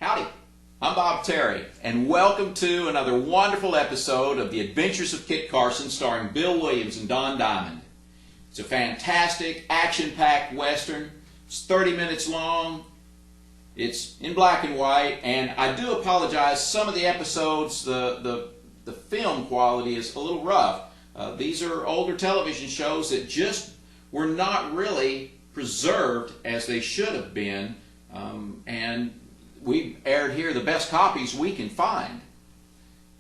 Howdy, I'm Bob Terry, and welcome to another wonderful episode of The Adventures of Kit Carson, starring Bill Williams and Don Diamond. It's a fantastic, action-packed Western. It's 30 minutes long. It's in black and white, and I do apologize. Some of the episodes, the film quality is a little rough. These are older television shows that just were not really preserved as they should have been, and we aired here the best copies we can find.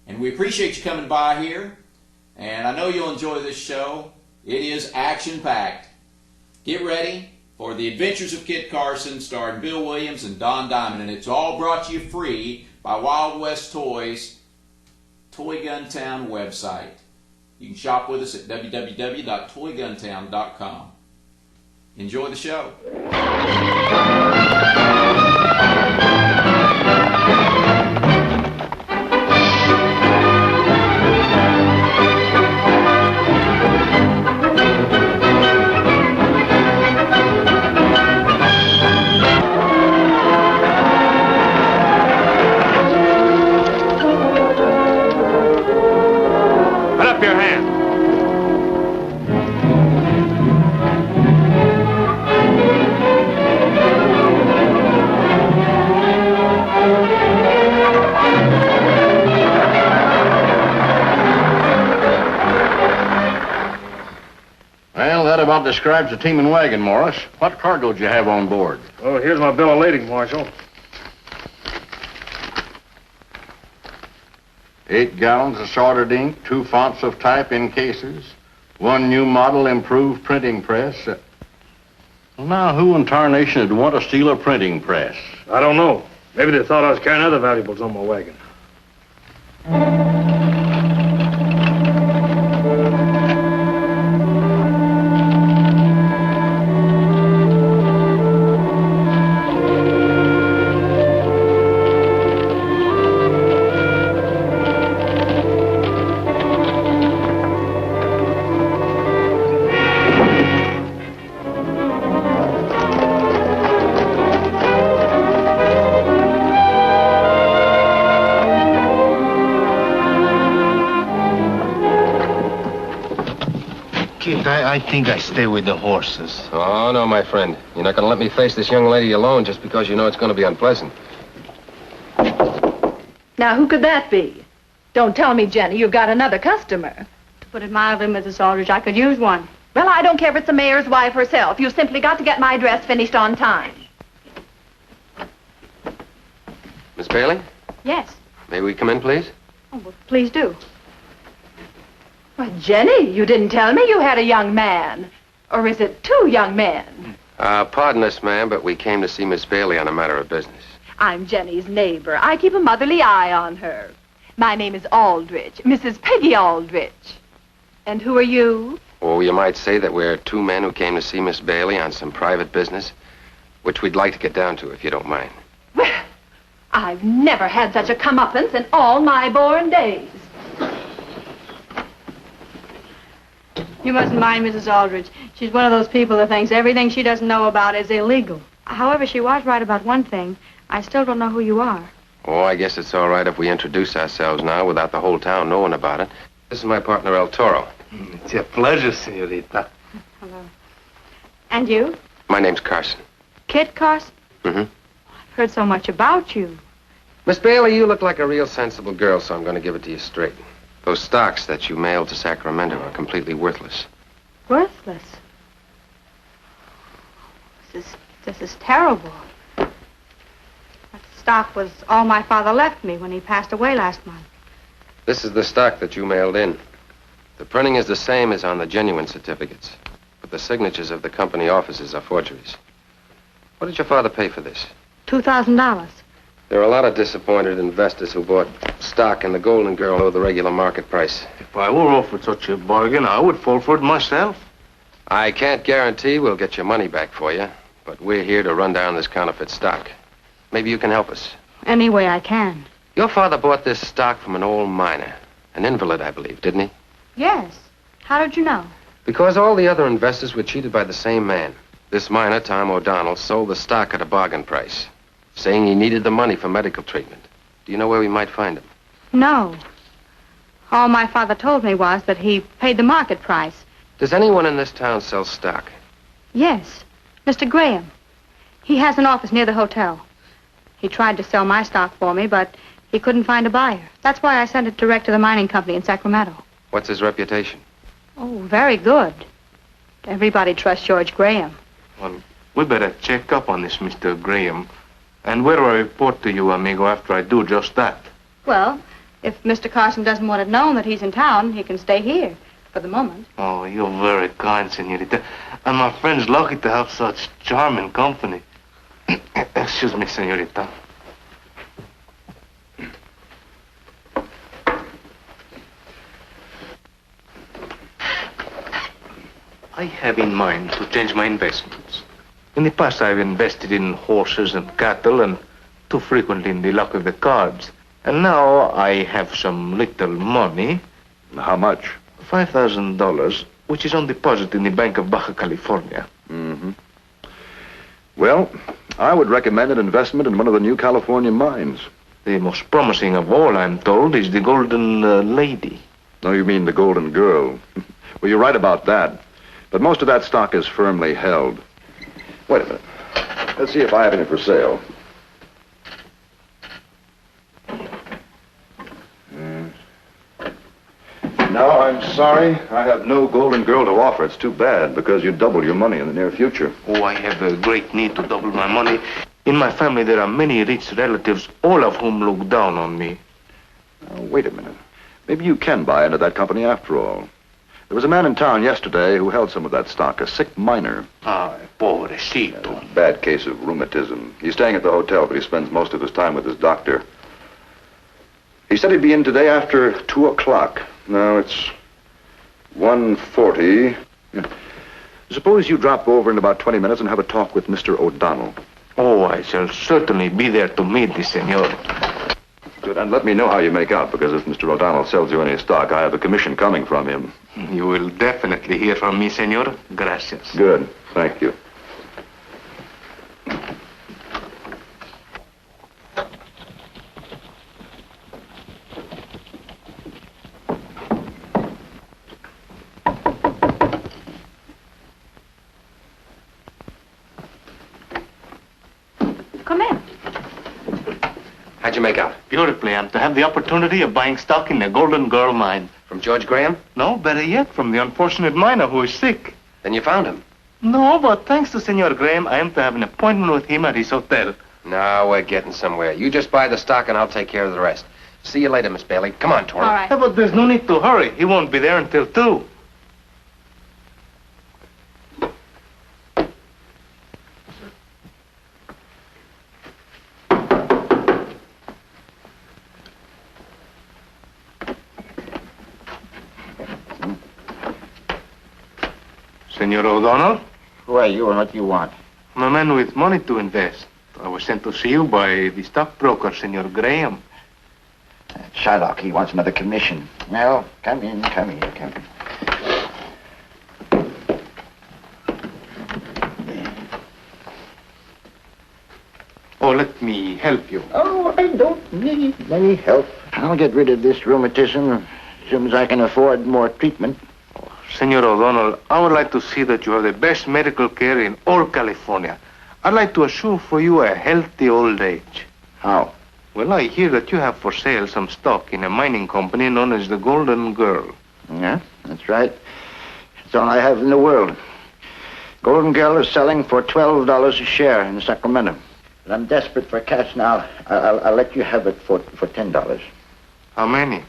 And we appreciate you coming by here, and I know you'll enjoy this show. It is action-packed. Get ready for The Adventures of Kit Carson, starring Bill Williams and Don Diamond, and it's all brought to you free by Wild West Toys, Toy Gun Town website. You can shop with us at www.toyguntown.com. Enjoy the show. Put up your hand. Well, that about describes the team and wagon, Morris. What cargo did you have on board? Oh, here's my bill of lading, Marshal. 8 gallons of soldered ink, 2 fonts of type in cases, 1 new model improved printing press. Well, now, who in tarnation would want to steal a printing press? I don't know. Maybe they thought I was carrying other valuables on my wagon. I think I stay with the horses. Oh, no, my friend. You're not going to let me face this young lady alone just because you know it's going to be unpleasant. Now, who could that be? Don't tell me, Jenny, you've got another customer. To put it mildly, Mrs. Aldrich, I could use one. Well, I don't care if it's the mayor's wife herself. You've simply got to get my dress finished on time. Miss Bailey, Yes. may we come in, please? Oh, well, please do. Why, Jenny, you didn't tell me you had a young man. Or is it 2 young men? Pardon us, ma'am, but we came to see Miss Bailey on a matter of business. I'm Jenny's neighbor. I keep a motherly eye on her. My name is Aldrich, Mrs. Peggy Aldrich. And who are you? Oh, you might say that we're 2 men who came to see Miss Bailey on some private business, which we'd like to get down to, if you don't mind. Well, I've never had such a comeuppance in all my born days. You mustn't mind Mrs. Aldrich. She's one of those people that thinks everything she doesn't know about is illegal. However, she was right about one thing. I still don't know who you are. Oh, I guess it's all right if we introduce ourselves now without the whole town knowing about it. This is my partner, El Toro. It's a pleasure, senorita. Hello. And you? My name's Carson. Kit Carson? Mm-hmm. I've heard so much about you. Miss Bailey, you look like a real sensible girl, so I'm going to give it to you straight. Those stocks that you mailed to Sacramento are completely worthless. Worthless. This is terrible. That stock was all my father left me when he passed away last month. This is the stock that you mailed in. The printing is the same as on the genuine certificates, but the signatures of the company offices are forgeries. What did your father pay for this? $2,000. There are a lot of disappointed investors who bought stock in the Golden Girl below the regular market price. If I were offered such a bargain, I would fall for it myself. I can't guarantee we'll get your money back for you, but we're here to run down this counterfeit stock. Maybe you can help us. Any way I can. Your father bought this stock from an old miner, an invalid, I believe, didn't he? Yes. How did you know? Because all the other investors were cheated by the same man. This miner, Tom O'Donnell, sold the stock at a bargain price. saying he needed the money for medical treatment. Do you know where we might find him? No. All my father told me was that he paid the market price. Does anyone in this town sell stock? Yes, Mr. Graham. He has an office near the hotel. He tried to sell my stock for me, but he couldn't find a buyer. That's why I sent it direct to the mining company in Sacramento. What's his reputation? Oh, very good. Everybody trusts George Graham. Well, we better check up on this, Mr. Graham. And where do I report to you, amigo, after I do just that? Well, if Mr. Carson doesn't want it known that he's in town, he can stay here for the moment. Oh, you're very kind, senorita. And my friend's lucky to have such charming company. Excuse me, senorita. I have in mind to change my investments. In the past, I've invested in horses and cattle and too frequently in the luck of the cards. And now I have some little money. How much? $5,000, which is on deposit in the Bank of Baja California. Mm-hmm. Well, I would recommend an investment in one of the new California mines. The most promising of all, I'm told, is the Golden Lady. No, you mean the Golden Girl. Well, you're right about that. But most of that stock is firmly held. Wait a minute. Let's see if I have any for sale. No, I'm sorry. I have no Golden Girl to offer. It's too bad, because you'd double your money in the near future. Oh, I have a great need to double my money. In my family, there are many rich relatives, all of whom look down on me. Now, wait a minute. Maybe you can buy into that company after all. There was a man in town yesterday who held some of that stock, a sick miner. Ah, pobrecito. Bad case of rheumatism. He's staying at the hotel, but he spends most of his time with his doctor. He said he'd be in today after 2 o'clock. Now it's 1:40. Suppose you drop over in about 20 minutes and have a talk with Mr. O'Donnell. Oh, I shall certainly be there to meet the senor. Good, and let me know how you make out, because if Mr. O'Donnell sells you any stock, I have a commission coming from him. You will definitely hear from me, senor. Gracias. Good, thank you. Come in. How'd you make out? Beautifully. I'm to have the opportunity of buying stock in the Golden Girl mine. From George Graham? No, better yet, from the unfortunate miner who is sick. Then you found him. No, but thanks to Senor Graham, I am to have an appointment with him at his hotel. Now we're getting somewhere. You just buy the stock and I'll take care of the rest. See you later, Miss Bailey. Come on, Torrance. All right. Yeah, but there's no need to hurry. He won't be there until 2. Senor O'Donnell? Who are you and what do you want? I'm a man with money to invest. I was sent to see you by the stockbroker, Senor Graham. Shylock, he wants another commission. Well, come in. Oh, let me help you. Oh, I don't need any help. I'll get rid of this rheumatism as soon as I can afford more treatment. Senor O'Donnell, I would like to see that you have the best medical care in all California. I'd like to assure for you a healthy old age. How? Well, I hear that you have for sale some stock in a mining company known as the Golden Girl. Yeah, that's right. It's all I have in the world. Golden Girl is selling for $12 a share in Sacramento. But I'm desperate for cash now. I'll let you have it for $10. How many?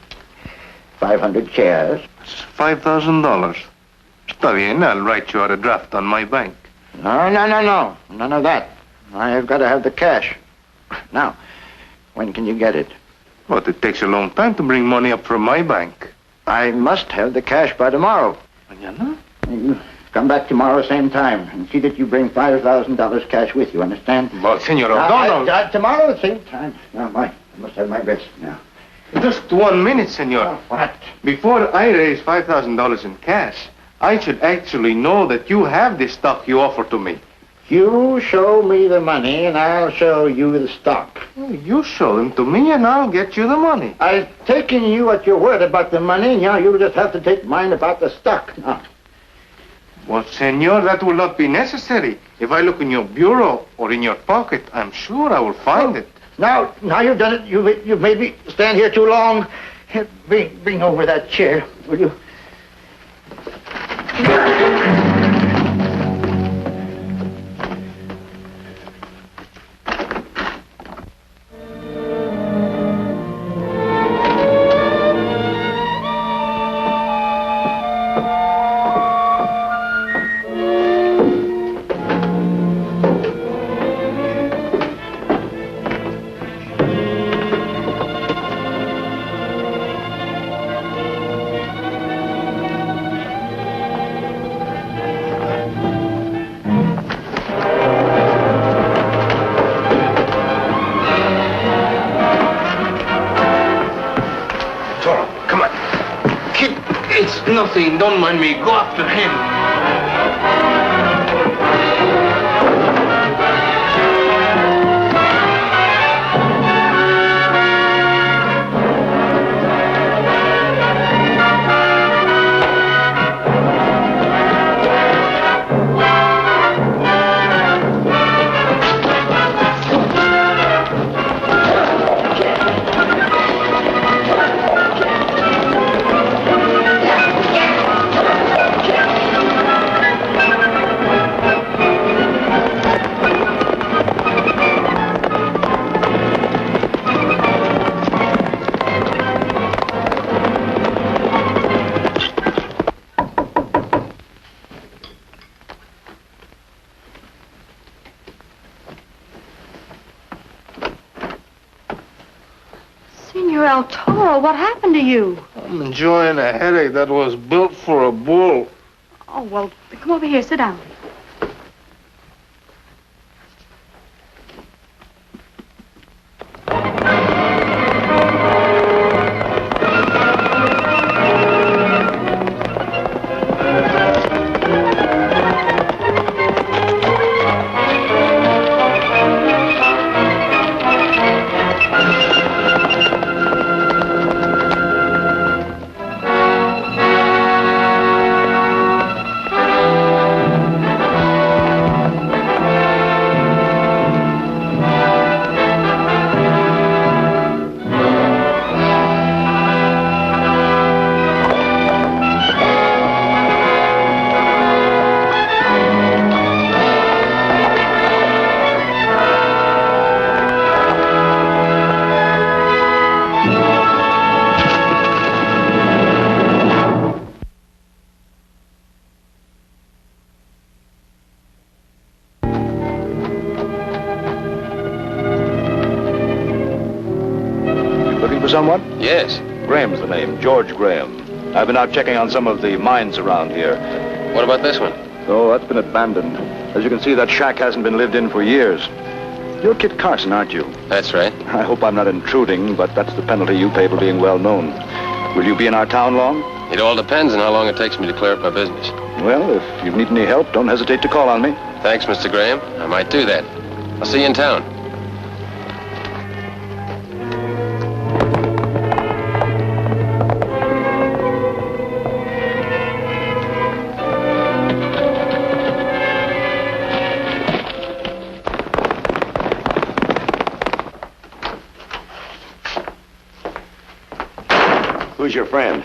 500 shares. It's $5,000. Está bien, I'll write you out a draft on my bank. No. None of that. I've got to have the cash. Now, when can you get it? But it takes a long time to bring money up from my bank. I must have the cash by tomorrow. Mañana? You come back tomorrow, same time, and see that you bring $5,000 cash with you, understand? But, Senor O'Donnell... Tomorrow, same time. Now, I must have my rest now. Just 1 minute, senor. What? Before I raise $5,000 in cash, I should actually know that you have the stock you offer to me. You show me the money, and I'll show you the stock. You show them to me, and I'll get you the money. I've taken you at your word about the money, now you just have to take mine about the stock. Now, Well, senor, that will not be necessary. If I look in your bureau or in your pocket, I'm sure I will find it. now you've done it. You've made me stand here too long. Here, bring over that chair, will you? Nothing, don't mind me. Go after him. Senor El Toro, what happened to you? I'm enjoying a headache that was built for a bull. Oh, well, come over here. Sit down. Someone? Yes. Graham's the name, George Graham. I've been out checking on some of the mines around here. What about this one? Oh, that's been abandoned. As you can see, that shack hasn't been lived in for years. You're Kit Carson, aren't you? That's right. I hope I'm not intruding, but that's the penalty you pay for being well known. Will you be in our town long? It all depends on how long it takes me to clear up my business. Well, if you need any help, don't hesitate to call on me. Thanks, Mr. Graham. I might do that. I'll see you in town. Who's your friend?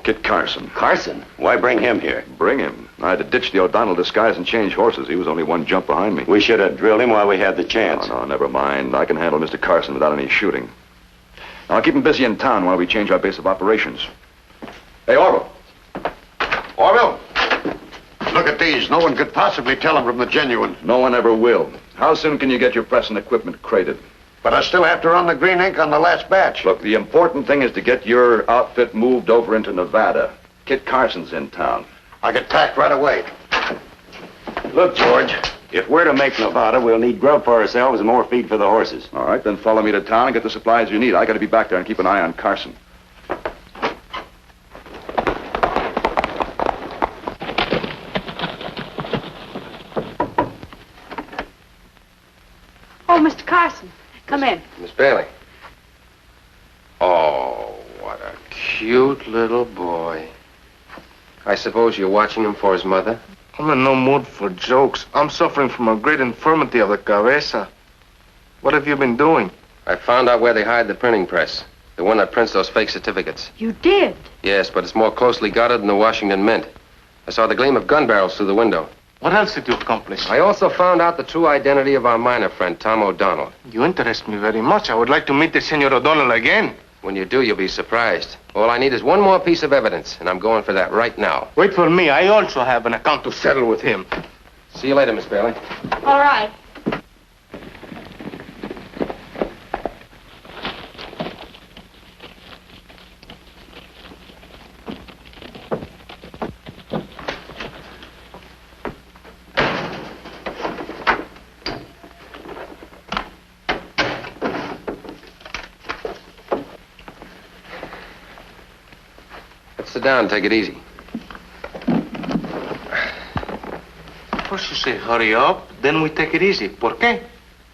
Kit Carson. Carson? Why bring him here? Bring him. I had to ditch the O'Donnell disguise and change horses. He was only one jump behind me. We should have drilled him while we had the chance. No, never mind. I can handle Mr. Carson without any shooting. Now, I'll keep him busy in town while we change our base of operations. Hey, Orville. Orville! Look at these. No one could possibly tell them from the genuine. No one ever will. How soon can you get your press and equipment crated? But I still have to run the green ink on the last batch. Look, the important thing is to get your outfit moved over into Nevada. Kit Carson's in town. I get packed right away. Look, George, if we're to make Nevada, we'll need grub for ourselves and more feed for the horses. All right, then follow me to town and get the supplies you need. I got to be back there and keep an eye on Carson. Come in. Miss Bailey. Oh, what a cute little boy. I suppose you're watching him for his mother? I'm in no mood for jokes. I'm suffering from a great infirmity of the cabeza. What have you been doing? I found out where they hide the printing press. The one that prints those fake certificates. You did? Yes, but it's more closely guarded than the Washington Mint. I saw the gleam of gun barrels through the window. What else did you accomplish? I also found out the true identity of our miner friend, Tom O'Donnell. You interest me very much. I would like to meet the Senor O'Donnell again. When you do, you'll be surprised. All I need is one more piece of evidence, and I'm going for that right now. Wait for me. I also have an account to settle with him. See you later, Miss Bailey. All right. Sit down and take it easy. First you say hurry up, then we take it easy. ¿Por qué?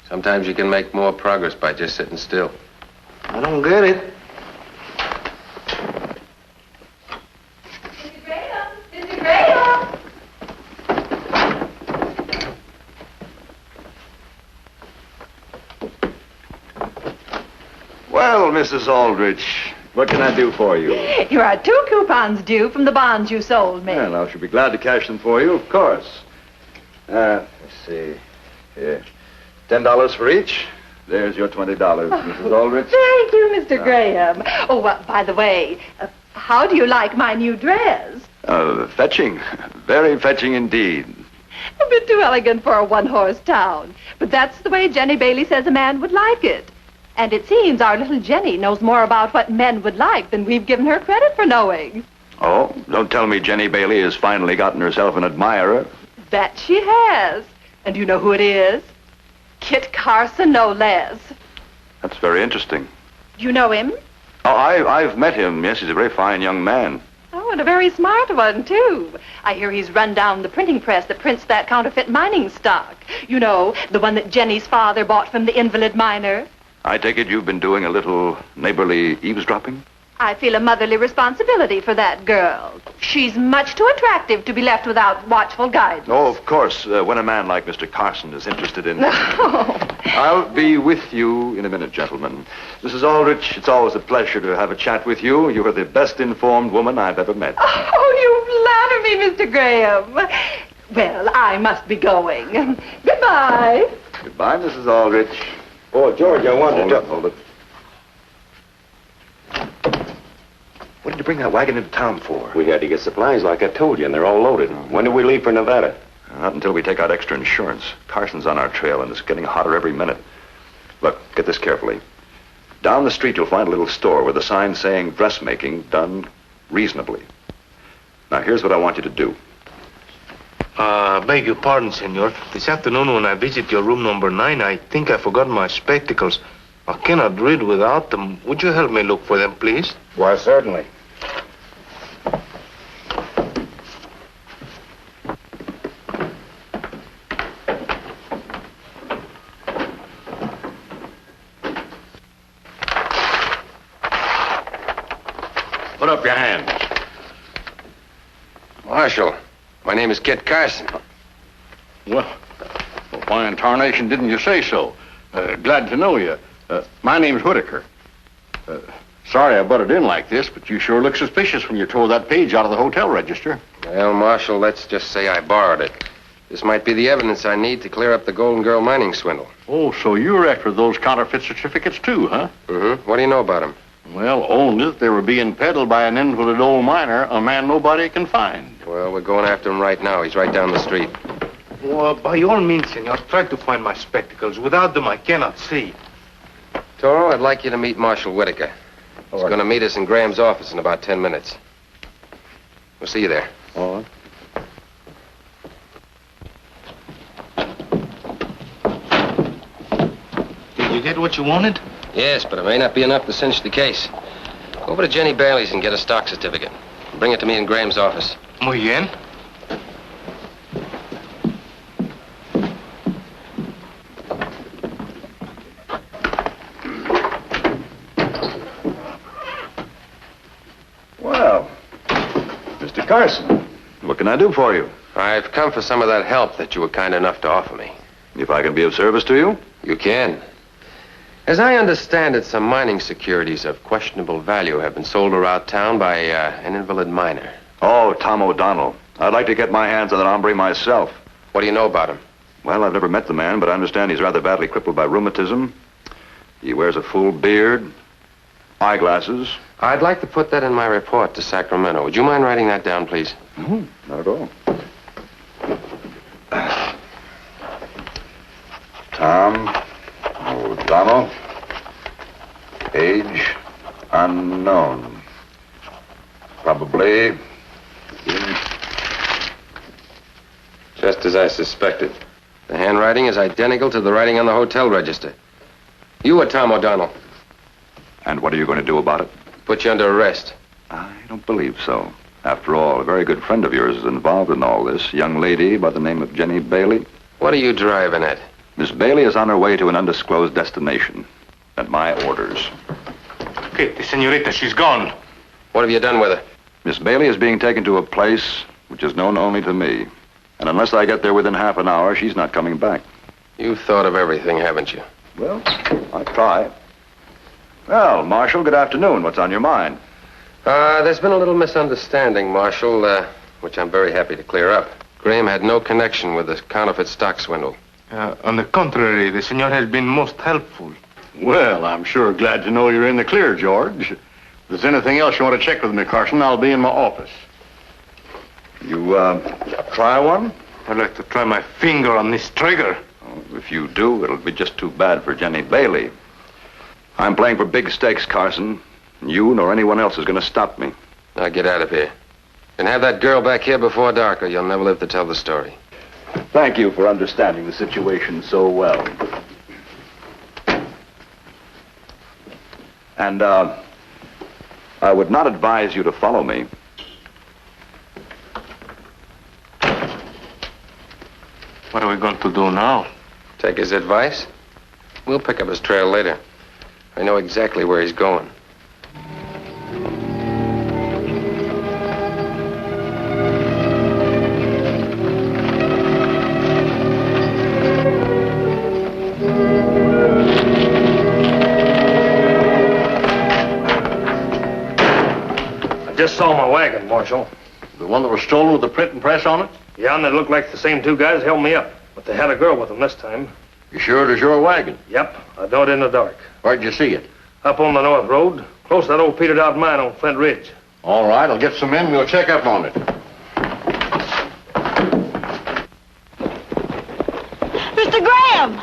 Sometimes you can make more progress by just sitting still. I don't get it. Mr. Graham! Mr. Graham! Well, Mrs. Aldrich, what can I do for you? Here are 2 coupons due from the bonds you sold me. Well, I shall be glad to cash them for you, of course. Let's see. Here. $10 for each. There's your $20, Mrs. Aldrich. Thank you, Mr. Graham. Oh, by the way, how do you like my new dress? Fetching. Very fetching indeed. A bit too elegant for a one-horse town. But that's the way Jenny Bailey says a man would like it. And it seems our little Jenny knows more about what men would like than we've given her credit for knowing. Oh, don't tell me Jenny Bailey has finally gotten herself an admirer. That she has. And you know who it is? Kit Carson, no less. That's very interesting. You know him? Oh, I've met him. Yes, he's a very fine young man. Oh, and a very smart one, too. I hear he's run down the printing press that prints that counterfeit mining stock. You know, the one that Jenny's father bought from the invalid miner. I take it you've been doing a little neighborly eavesdropping? I feel a motherly responsibility for that girl. She's much too attractive to be left without watchful guidance. Oh, of course, when a man like Mr. Carson is interested in... Oh. I'll be with you in a minute, gentlemen. Mrs. Aldrich, it's always a pleasure to have a chat with you. You are the best informed woman I've ever met. Oh, you flatter me, Mr. Graham. Well, I must be going. Goodbye. Goodbye, Mrs. Aldrich. Oh, George, I wanted to... Hold it. What did you bring that wagon into town for? We had to get supplies like I told you, and they're all loaded. When do we leave for Nevada? Not until we take out extra insurance. Carson's on our trail, and it's getting hotter every minute. Look, get this carefully. Down the street, you'll find a little store with a sign saying dressmaking done reasonably. Now, here's what I want you to do. Beg your pardon, senor. This afternoon when I visit your room number 9, I think I forgot my spectacles. I cannot read without them. Would you help me look for them, please? Why, certainly. Put up your hand. Marshal, my name is Kit Carson. Well, why in tarnation didn't you say so? Glad to know you. My name's Whitaker. Sorry I butted in like this, but you sure look suspicious when you tore that page out of the hotel register. Well, Marshal, let's just say I borrowed it. This might be the evidence I need to clear up the Golden Girl mining swindle. Oh, so you're after those counterfeit certificates too, huh? Mm-hmm. What do you know about them? Well, only that they were being peddled by an invalid old miner, a man nobody can find. Well, we're going after him right now. He's right down the street. Well, by all means, senor, try to find my spectacles. Without them, I cannot see. Toro, I'd like you to meet Marshal Whitaker. He's going to meet us in Graham's office in about 10 minutes. We'll see you there. All right. Did you get what you wanted? Yes, but it may not be enough to cinch the case. Go over to Jenny Bailey's and get a stock certificate. Bring it to me in Graham's office. Muy bien. Carson, what can I do for you? I've come for some of that help that you were kind enough to offer me. If I can be of service to you? You can. As I understand it, some mining securities of questionable value have been sold around town by an invalid miner. Oh, Tom O'Donnell. I'd like to get my hands on that hombre myself. What do you know about him? Well, I've never met the man, but I understand he's rather badly crippled by rheumatism. He wears a full beard, eyeglasses. I'd like to put that in my report to Sacramento. Would you mind writing that down, please? Not at all. Tom O'Donnell, age unknown. Probably in... Just as I suspected. The handwriting is identical to the writing on the hotel register. You are Tom O'Donnell. And what are you going to do about it? Put you under arrest. I don't believe so. After all, a very good friend of yours is involved in all this. Young lady by the name of Jenny Bailey. What are you driving at? Miss Bailey is on her way to an undisclosed destination. At my orders. Kitty, senorita, she's gone. What have you done with her? Miss Bailey is being taken to a place which is known only to me. And unless I get there within half an hour, she's not coming back. You've thought of everything, haven't you? Well, I try. Well, Marshal, good afternoon. What's on your mind? There's been a little misunderstanding, Marshal, which I'm very happy to clear up. Graham had no connection with the counterfeit stock swindle. On the contrary, the senor has been most helpful. Well, I'm sure glad to know you're in the clear, George. If there's anything else you want to check with me, Carson, I'll be in my office. You, try one? I'd like to try my finger on this trigger. Oh, if you do, it'll be just too bad for Jenny Bailey. I'm playing for big stakes, Carson. You nor anyone else is going to stop me. Now get out of here. And have that girl back here before dark, or you'll never live to tell the story. Thank you for understanding the situation so well. And, I would not advise you to follow me. What are we going to do now? Take his advice? We'll pick up his trail later. I know exactly where he's going. I just saw my wagon, Marshal. The one that was stolen with the printing press on it? Yeah, and they looked like the same two guys held me up. But they had a girl with them this time. You sure it was your wagon? Yep, I know it in the dark. Where'd you see it? Up on the North Road, close to that old petered out mine on Flint Ridge. All right, I'll get some men. We'll check up on it. Mr. Graham!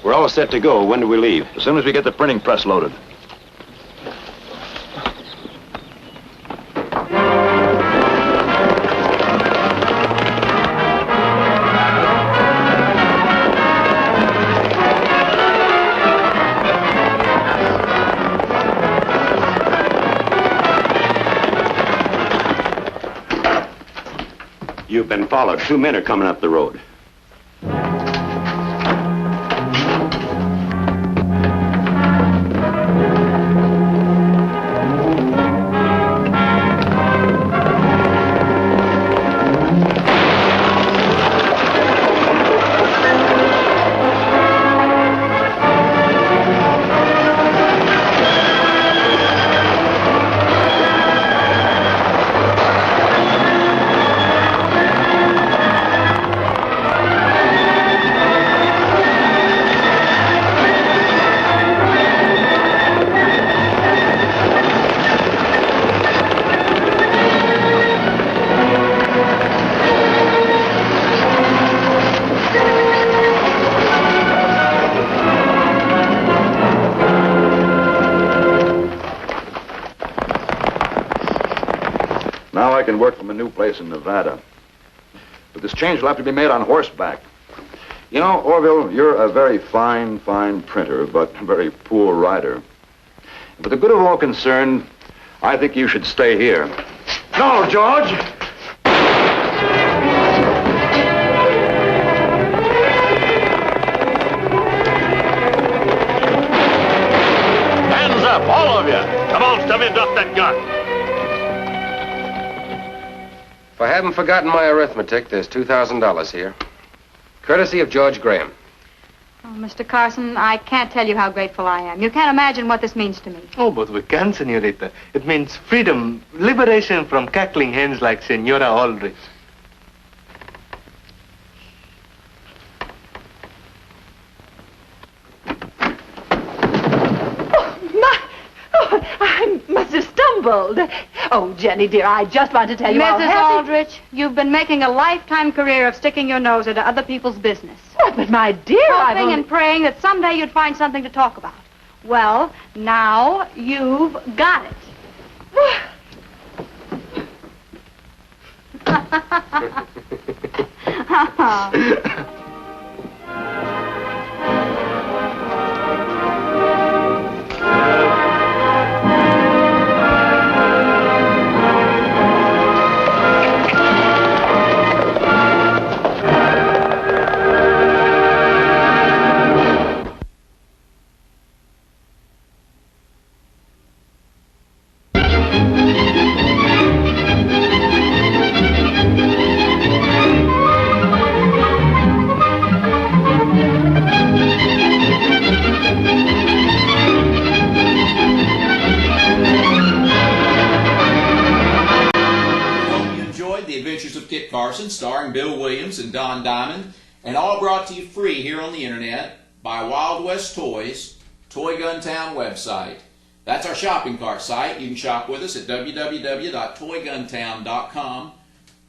We're all set to go. When do we leave? As soon as we get the printing press loaded. You've been followed. 2 men are coming up the road. Now I can work from a new place in Nevada. But this change will have to be made on horseback. You know, Orville, you're a very fine printer, but a very poor rider. For the good of all concerned, I think you should stay here. No, George! Hands up, all of you! balls, dummy, drop that gun. If I haven't forgotten my arithmetic, there's $2,000 here. Courtesy of George Graham. Oh, Mr. Carson, I can't tell you how grateful I am. You can't imagine what this means to me. Oh, but we can, senorita. It means freedom, liberation from cackling hens like Senora Aldrich. I must have stumbled. Oh, Jenny, dear, I just want to tell you how Mrs. happy... Aldrich, you've been making a lifetime career of sticking your nose into other people's business. But my dear, I've Hoping only... and praying that someday you'd find something to talk about. Well, now you've got it. The Adventures of Kit Carson, starring Bill Williams and Don Diamond, and all brought to you free here on the internet by Wild West Toys, Toy Gun Town website. That's our shopping cart site. You can shop with us at www.toyguntown.com.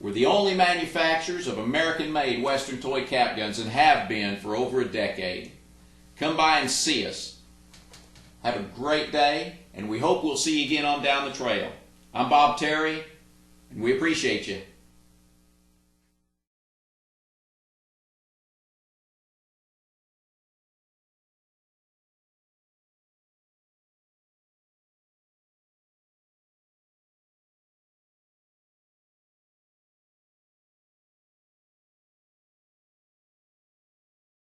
We're the only manufacturers of American-made Western toy cap guns and have been for over a decade. Come by and see us. Have a great day, and we hope we'll see you again on Down the Trail. I'm Bob Terry, and we appreciate you.